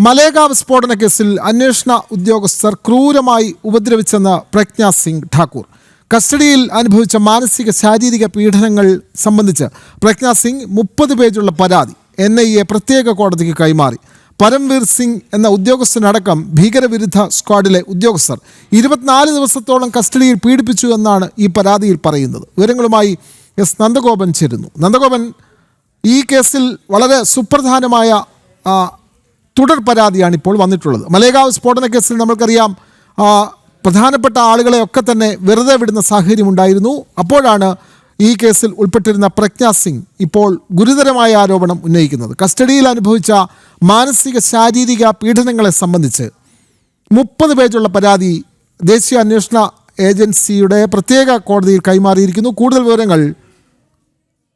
മലേഗാവ് സ്ഫോടന കേസിൽ അന്വേഷണ ഉദ്യോഗസ്ഥർ ക്രൂരമായി ഉപദ്രവിച്ചെന്ന് പ്രജ്ഞാ സിംഗ് ഠാക്കൂർ. കസ്റ്റഡിയിൽ അനുഭവിച്ച മാനസിക ശാരീരിക പീഡനങ്ങൾ സംബന്ധിച്ച് പ്രജ്ഞാ സിംഗ് 30 പേജുള്ള പരാതി NIA പ്രത്യേക കോടതിക്ക് കൈമാറി. പരംവീർ സിംഗ് എന്ന ഉദ്യോഗസ്ഥനടക്കം ഭീകരവിരുദ്ധ സ്ക്വാഡിലെ ഉദ്യോഗസ്ഥർ 24 ദിവസത്തോളം കസ്റ്റഡിയിൽ പീഡിപ്പിച്ചു എന്നാണ് ഈ പരാതിയിൽ പറയുന്നത്. വിവരങ്ങളുമായി S നന്ദഗോപൻ ചേരുന്നു. നന്ദഗോപൻ, ഈ കേസിൽ വളരെ സുപ്രധാനമായ തുടർ പരാതിയാണ് ഇപ്പോൾ വന്നിട്ടുള്ളത്. മലേഗാവ് സ്ഫോടന കേസിൽ നമ്മൾക്കറിയാം പ്രധാനപ്പെട്ട ആളുകളെയൊക്കെ തന്നെ വെറുതെ വിടുന്ന സാഹചര്യമുണ്ടായിരുന്നു. അപ്പോഴാണ് ഈ കേസിൽ ഉൾപ്പെട്ടിരുന്ന പ്രജ്ഞാ സിംഗ് ഇപ്പോൾ ഗുരുതരമായ ആരോപണം ഉന്നയിക്കുന്നത്. കസ്റ്റഡിയിൽ അനുഭവിച്ച മാനസിക ശാരീരിക പീഡനങ്ങളെ സംബന്ധിച്ച് 30 പേജുള്ള പരാതി ദേശീയ അന്വേഷണ ഏജൻസിയുടെ പ്രത്യേക കോടതിയിൽ കൈമാറിയിരിക്കുന്നു. കൂടുതൽ വിവരങ്ങൾ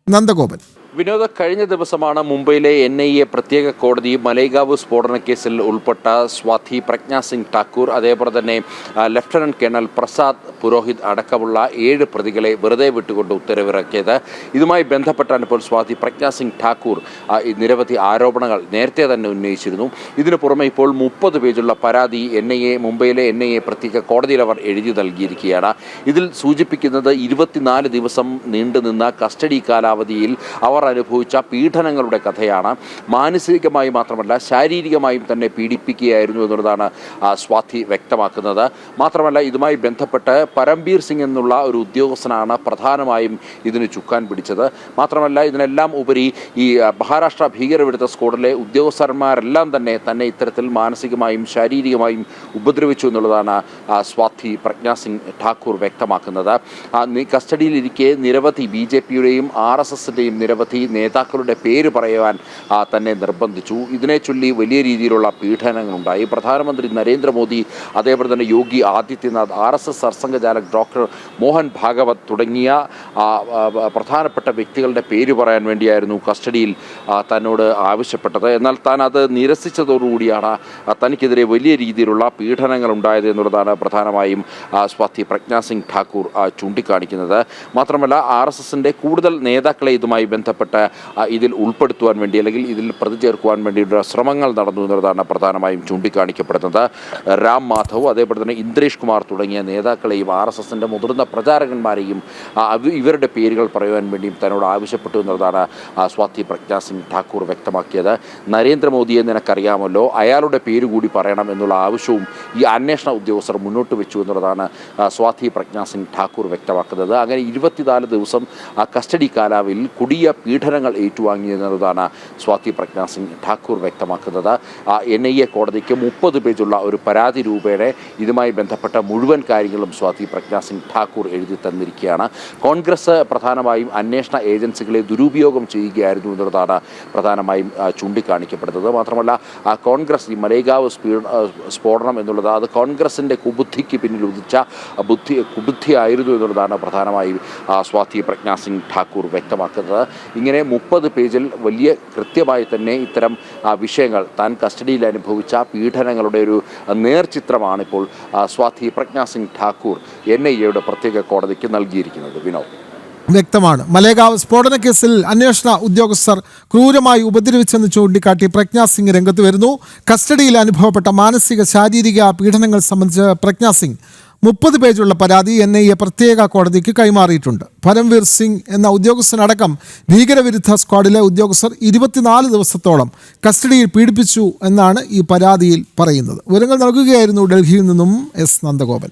നന്ദഗോപൻ. വിനോദ, കഴിഞ്ഞ ദിവസമാണ് മുംബൈയിലെ NIA പ്രത്യേക കോടതി മലേഗാവ് സ്ഫോടന കേസിൽ ഉൾപ്പെട്ട സ്വാതി പ്രജ്ഞാ സിംഗ് ഠാക്കൂർ, അതേപോലെ തന്നെ ലഫ്റ്റനന്റ് കേണൽ പ്രസാദ് പുരോഹിത് അടക്കമുള്ള 7 പ്രതികളെ വെറുതെ വിട്ടുകൊണ്ട് ഉത്തരവിറക്കിയത്. ഇതുമായി ബന്ധപ്പെട്ടാണ് ഇപ്പോൾ സ്വാതി പ്രജ്ഞാ സിംഗ് ഠാക്കൂർ നിരവധി ആരോപണങ്ങൾ നേരത്തെ തന്നെ ഉന്നയിച്ചിരുന്നു. ഇതിനു പുറമെ ഇപ്പോൾ 30 പേജുള്ള പരാതി മുംബൈയിലെ NIA പ്രത്യേക കോടതിയിൽ അവർ എഴുതി നൽകിയിരിക്കുകയാണ്. ഇതിൽ സൂചിപ്പിക്കുന്നത് 24 ദിവസം നീണ്ടുനിന്ന കസ്റ്റഡി കാലാവധിയിൽ അവർ അനുഭവിച്ച പീഡനങ്ങളുടെ കഥയാണ്. മാനസികമായി മാത്രമല്ല ശാരീരികമായും തന്നെ പീഡിപ്പിക്കുകയായിരുന്നു എന്നുള്ളതാണ് സ്വാതി വ്യക്തമാക്കുന്നത്. മാത്രമല്ല, ഇതുമായി ബന്ധപ്പെട്ട് പരംവീർ സിംഗ് എന്നുള്ള ഒരു ഉദ്യോഗസ്ഥനാണ് പ്രധാനമായും ഇതിന് ചുക്കാൻ പിടിച്ചത്. മാത്രമല്ല, ഇതിനെല്ലാം ഉപരി ഈ മഹാരാഷ്ട്ര ഭീകരവിരുദ്ധ സ്ക്വാഡിലെ ഉദ്യോഗസ്ഥന്മാരെല്ലാം തന്നെ ഇത്തരത്തിൽ മാനസികമായും ശാരീരികമായും ഉപദ്രവിച്ചു എന്നുള്ളതാണ് സ്വാതി പ്രജ്ഞാ സിംഗ് ഠാക്കൂർ വ്യക്തമാക്കുന്നത്. കസ്റ്റഡിയിലിരിക്കെ നിരവധി BJPയുടെയും RSSന്റെയും നിരവധി നേതാക്കളുടെ പേര് പറയുവാൻ തന്നെ നിർബന്ധിച്ചു. ഇതിനെ ചൊല്ലി വലിയ രീതിയിലുള്ള പീഡനങ്ങളുണ്ടായി. പ്രധാനമന്ത്രി നരേന്ദ്രമോദി, അതേപോലെ തന്നെ യോഗി ആദിത്യനാഥ്, RSS സർസംഘചാലക് ഡോക്ടർ മോഹൻ ഭാഗവത് തുടങ്ങിയ പ്രധാനപ്പെട്ട വ്യക്തികളുടെ പേര് പറയാൻ വേണ്ടിയായിരുന്നു കസ്റ്റഡിയിൽ തന്നോട് ആവശ്യപ്പെട്ടത്. എന്നാൽ താൻ അത് നിരസിച്ചതോടുകൂടിയാണ് തനിക്കെതിരെ വലിയ രീതിയിലുള്ള പീഡനങ്ങൾ ഉണ്ടായത് എന്നുള്ളതാണ് പ്രധാനമായും സ്വാതി പ്രജ്ഞാ സിംഗ് ഠാക്കൂർ ചൂണ്ടിക്കാണിക്കുന്നത്. മാത്രമല്ല, RSSന്റെ കൂടുതൽ നേതാക്കളെ ഇതുമായി ബന്ധപ്പെട്ട് ഇതിൽ ഉൾപ്പെടുത്തുവാൻ വേണ്ടി അല്ലെങ്കിൽ ഇതിൽ പ്രതി ചേർക്കുവാൻ വേണ്ടിയുള്ള ശ്രമങ്ങൾ നടന്നു എന്നുള്ളതാണ് പ്രധാനമായും ചൂണ്ടിക്കാണിക്കപ്പെടുന്നത്. രാം മാധവ്, അതേപോലെ തന്നെ ഇന്ദ്രേഷ് കുമാർ തുടങ്ങിയ നേതാക്കളെയും RSSന്റെ മുതിർന്ന പ്രചാരകന്മാരെയും ഇവരുടെ പേരുകൾ പറയുവാൻ വേണ്ടിയും തന്നോട് ആവശ്യപ്പെട്ടു എന്നുള്ളതാണ് സ്വാതി പ്രജ്ഞാ സിംഗ് ഠാക്കൂർ വ്യക്തമാക്കിയത്. നരേന്ദ്രമോദിയെ നിനക്കറിയാമല്ലോ, അയാളുടെ പേര് കൂടി പറയണം എന്നുള്ള ആവശ്യവും ഈ അന്വേഷണ ഉദ്യോഗസ്ഥർ മുന്നോട്ട് വെച്ചു എന്നുള്ളതാണ് സ്വാതി പ്രജ്ഞാ സിംഗ് ഠാക്കൂർ വ്യക്തമാക്കുന്നത്. അങ്ങനെ 24 ദിവസം കസ്റ്റഡി കാലാവധിയിൽ കൊടിയ പീഡനങ്ങൾ ഏറ്റുവാങ്ങിയെന്നതാണ് സ്വാതി പ്രജ്ഞാ സിംഗ് ഠാക്കൂർ വ്യക്തമാക്കുന്നത്. NIA കോടതിക്ക് 30 പേജുള്ള ഒരു പരാതി രൂപയുടെ ഇതുമായി ബന്ധപ്പെട്ട മുഴുവൻ കാര്യങ്ങളും സ്വാതി പ്രജ്ഞാ സിംഗ് ഠാക്കൂർ എഴുതി തന്നിരിക്കുകയാണ്. കോൺഗ്രസ് പ്രധാനമായും അന്വേഷണ ഏജൻസികളെ ദുരുപയോഗം ചെയ്യുകയായിരുന്നു എന്നുള്ളതാണ് പ്രധാനമായും ചൂണ്ടിക്കാണിക്കപ്പെടുന്നത്. മാത്രമല്ല, കോൺഗ്രസ് ഈ മലേഗാവ് സ്ഫോടനം എന്നുള്ളത് അത് കോൺഗ്രസിൻ്റെ കുബുദ്ധിക്ക് പിന്നിൽ ഉദിച്ച കുബുദ്ധിയായിരുന്നു എന്നുള്ളതാണ് പ്രധാനമായും സ്വാതി പ്രജ്ഞാ സിംഗ് ഠാക്കൂർ വ്യക്തമാക്കുന്നത്. ഇങ്ങനെ 30 പേജിൽ വലിയ കൃത്യമായി തന്നെ ഇത്തരം വിഷയങ്ങൾ, താൻ കസ്റ്റഡിയിൽ അനുഭവിച്ച പീഡനങ്ങളുടെ ഒരു നേർചിത്രമാണ് ഇപ്പോൾ സ്വാതി പ്രജ്ഞാ സിംഗ് ഠാക്കൂർ NIAയുടെ പ്രത്യേക കോടതിക്ക് നൽകിയിരിക്കുന്നത്. വിനോദ്, വ്യക്തമാണ്. മലേഗാവ് സ്ഫോടന കേസിൽ അന്വേഷണ ഉദ്യോഗസ്ഥർ ക്രൂരമായി ഉപദ്രവിച്ചെന്ന് ചൂണ്ടിക്കാട്ടി പ്രജ്ഞാ സിംഗ് രംഗത്ത് വരുന്നു. കസ്റ്റഡിയിൽ അനുഭവപ്പെട്ട മാനസിക ശാരീരിക പീഡനങ്ങൾ സംബന്ധിച്ച് പ്രജ്ഞാ സിംഗ് 30 പേജുള്ള പരാതി NIA പ്രത്യേക കോടതിക്ക് കൈമാറിയിട്ടുണ്ട്. പരംവീർ സിംഗ് എന്ന ഉദ്യോഗസ്ഥനടക്കം ഭീകരവിരുദ്ധ സ്ക്വാഡിലെ ഉദ്യോഗസ്ഥർ 24 ദിവസത്തോളം കസ്റ്റഡിയിൽ പീഡിപ്പിച്ചു എന്നാണ് ഈ പരാതിയിൽ പറയുന്നത്. വിവരങ്ങൾ നൽകുകയായിരുന്നു ഡൽഹിയിൽ നിന്നും S നന്ദഗോപൻ.